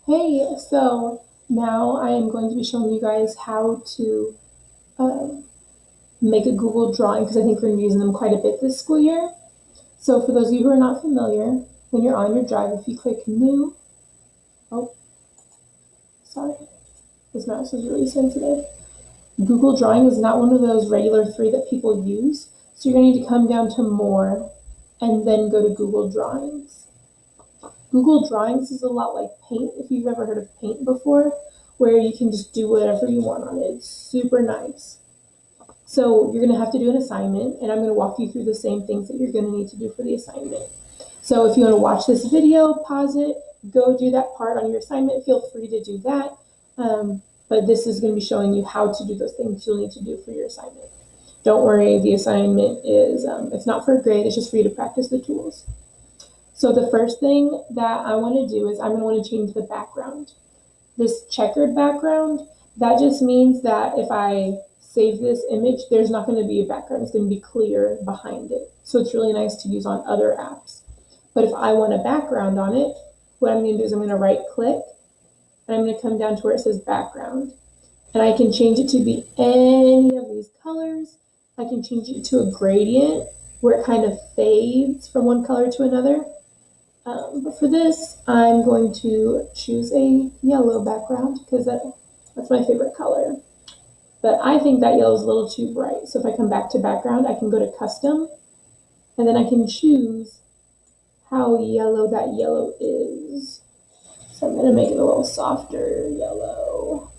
Hey, so now I am going to be showing you guys how to um, make a Google drawing because I think we're going to be using them quite a bit this school year. So for those of you who are not familiar, when you're on your drive, if you click new, oh, sorry, this mouse is really sensitive. Google Drawing is not one of those regular three that people use. So you're going to need to come down to more and then go to Google Drawings. Google Drawings is a lot like Paint, if you've ever heard of Paint before, where you can just do whatever you want on it. It's super nice. So you're going to have to do an assignment, and I'm going to walk you through the same things that you're going to need to do for the assignment. So if you want to watch this video, pause it, go do that part on your assignment, feel free to do that. But this is going to be showing you how to do those things you'll need to do for your assignment. Don't worry, the assignment is, it's not for a grade, it's just for you to practice the tools. So the first thing that I want to do is I'm going to want to change the background. This checkered background, that just means that if I save this image, there's not going to be a background. It's going to be clear behind it. So it's really nice to use on other apps. But if I want a background on it, what I'm going to do is I'm going to right click and I'm going to come down to where it says background. And I can change it to be any of these colors. I can change it to a gradient where it kind of fades from one color to another. But for this, I'm going to choose a yellow background because that's my favorite color. But I think that yellow is a little too bright. So if I come back to background, I can go to custom, and then I can choose how yellow that yellow is. So I'm going to make it a little softer yellow.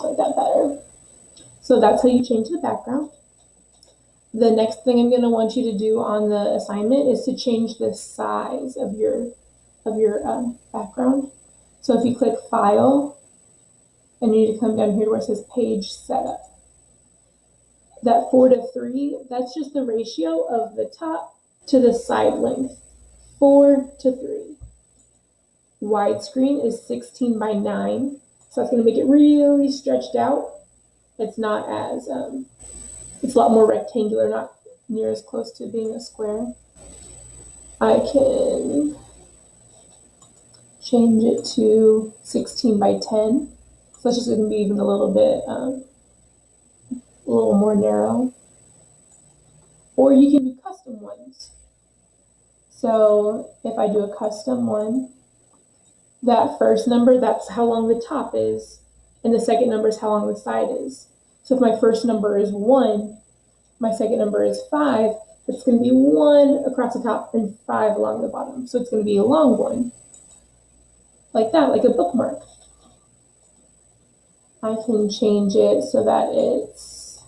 Like that better. So that's how you change the background. The next thing I'm going to want you to do on the assignment is to change the size of your background. So if you click File, and you need to come down here where it says Page Setup. That 4:3, that's just the ratio of the top to the side length, 4:3. Widescreen is 16:9, so that's going to make it really stretched out. It's not as it's a lot more rectangular, not near as close to being a square. I can change it to 16:10. So it's just going to be even a little bit, a little more narrow. Or you can do custom ones. So if I do a custom one, that first number, that's how long the top is, and the second number is how long the side is. So if my first number is 1, my second number is 5, it's going to be 1 across the top and 5 along the bottom. So it's going to be a long one, like that, like a bookmark. I can change it so that it's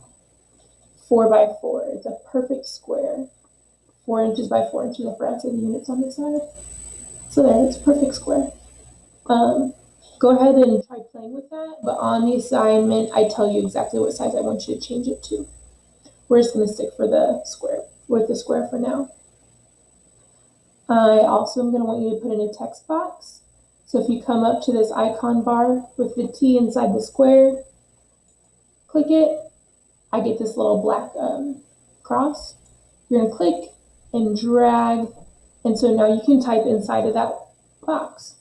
4x4. It's a perfect square. 4 inches by 4 inches. I forgot to say the units on the side. So there, it's a perfect square. Go ahead and try playing with that. But on the assignment, I tell you exactly what size I want you to change it to. We're just going to stick with the square for now. I also am going to want you to put in a text box. So if you come up to this icon bar with the T inside the square, click it. I get this little black cross. You're going to click and drag, and so now you can type inside of that box.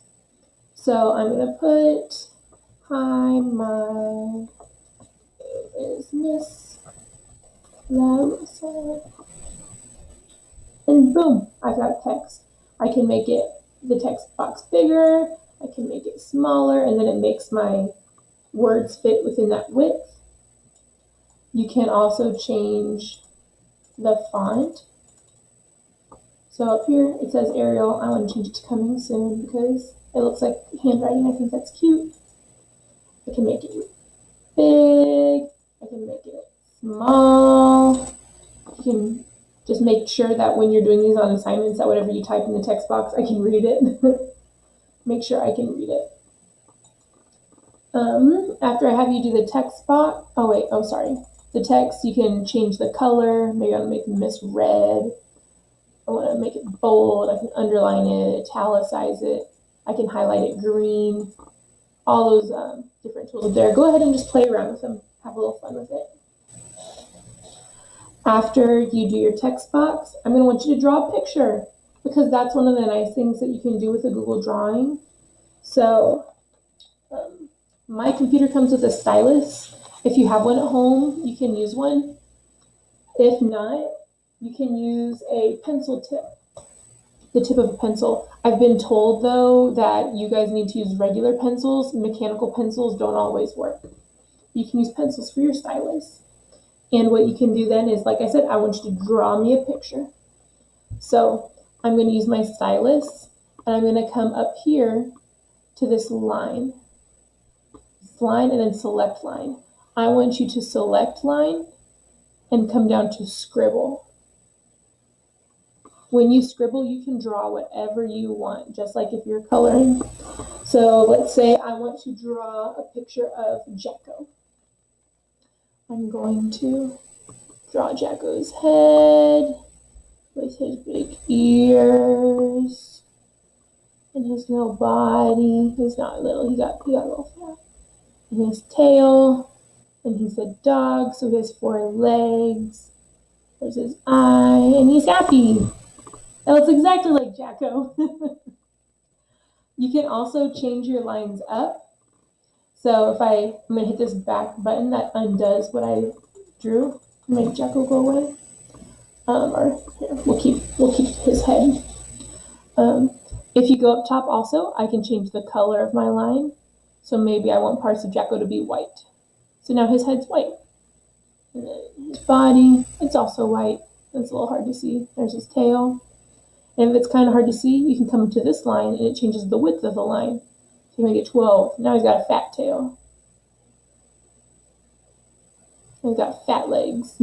So I'm going to put, hi, my name is Miss Larissa, and boom, I've got text. I can make the text box bigger, I can make it smaller, and then it makes my words fit within that width. You can also change the font. So up here it says Arial. I want to change it to Coming Soon because it looks like handwriting. I think that's cute. I can make it big. I can make it small. You can just make sure that when you're doing these on assignments that whatever you type in the text box, I can read it. Make sure I can read it. After I have you do the text box, the text, you can change the color. Maybe I want to make this red. I want to make it bold. I can underline it, italicize it. I can highlight it green. All those different tools up there. Go ahead and just play around with them. Have a little fun with it. After you do your text box, I'm going to want you to draw a picture. because that's one of the nice things that you can do with a Google Drawing. So my computer comes with a stylus. If you have one at home, you can use one. If not, you can use a pencil tip, the tip of a pencil. I've been told though that you guys need to use regular pencils. Mechanical pencils don't always work. You can use pencils for your stylus. And what you can do then is, like I said, I want you to draw me a picture. So I'm going to use my stylus and I'm going to come up here to this line and then select line. I want you to select line and come down to scribble. When you scribble, you can draw whatever you want, just like if you're coloring. So let's say I want to draw a picture of Jacko. I'm going to draw Jacko's head with his big ears and his little body. He's not little, he got a little fat. And his tail, and he's a dog, so he has 4 legs. There's his eye, and he's happy. That looks exactly like Jacko. You can also change your lines up. So if I'm gonna hit this back button that undoes what I drew to make Jacko go away. Or here, we'll keep his head. If you go up top also, I can change the color of my line. So maybe I want parts of Jacko to be white. So now his head's white. And then his body, it's also white. It's a little hard to see. There's his tail. And if it's kind of hard to see, you can come to this line and it changes the width of the line. So you make it 12. Now he's got a fat tail. And he's got fat legs.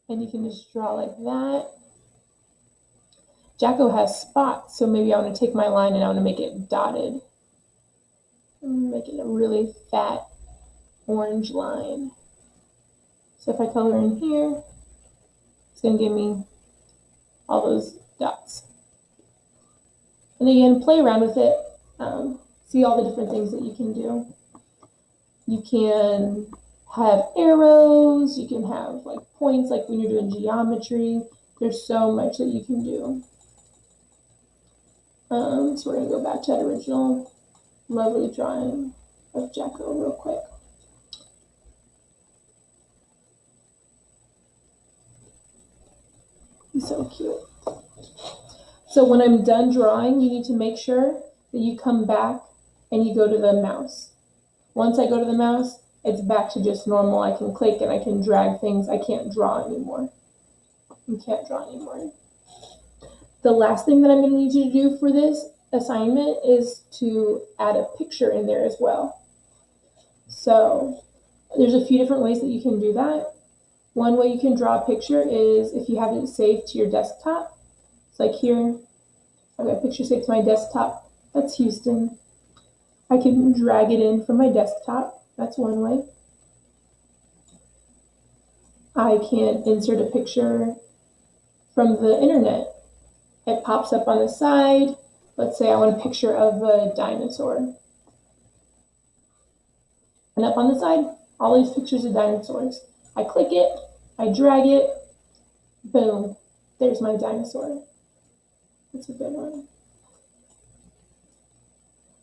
And you can just draw like that. Jacko has spots, so maybe I want to take my line and I want to make it dotted. Make it a really fat orange line. So if I color in here, it's going to give me all those dots. And again, play around with it. See all the different things that you can do. You can have arrows. You can have like points, like when you're doing geometry. There's so much that you can do. So we're going to go back to that original lovely drawing of Jacko real quick. He's so cute. So when I'm done drawing, you need to make sure that you come back and you go to the mouse. Once I go to the mouse, it's back to just normal. I can click and I can drag things. I can't draw anymore. You can't draw anymore. The last thing that I'm going to need you to do for this assignment is to add a picture in there as well. So there's a few different ways that you can do that. One way you can draw a picture is if you have it saved to your desktop. It's like here, I've got a picture saved to my desktop. That's Houston. I can drag it in from my desktop. That's one way. I can insert a picture from the internet. It pops up on the side. Let's say I want a picture of a dinosaur. And up on the side, all these pictures of dinosaurs. I click it, I drag it, boom, there's my dinosaur. That's a good one.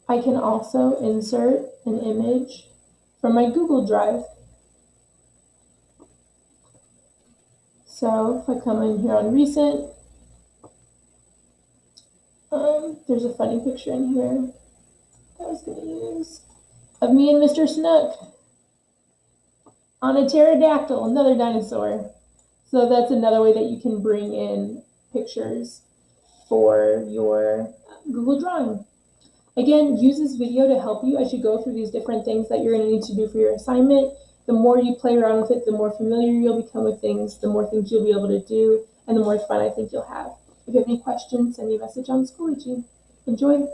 I can also insert an image from my Google Drive. So if I come in here on recent, there's a funny picture in here that I was going to use of me and Mr. Snook on a pterodactyl, another dinosaur. So that's another way that you can bring in pictures for your Google Drawing. Again, use this video to help you as you go through these different things that you're going to need to do for your assignment. The more you play around with it, the more familiar you'll become with things, the more things you'll be able to do, and the more fun I think you'll have. If you have any questions, send me a message on Schoology. Enjoy!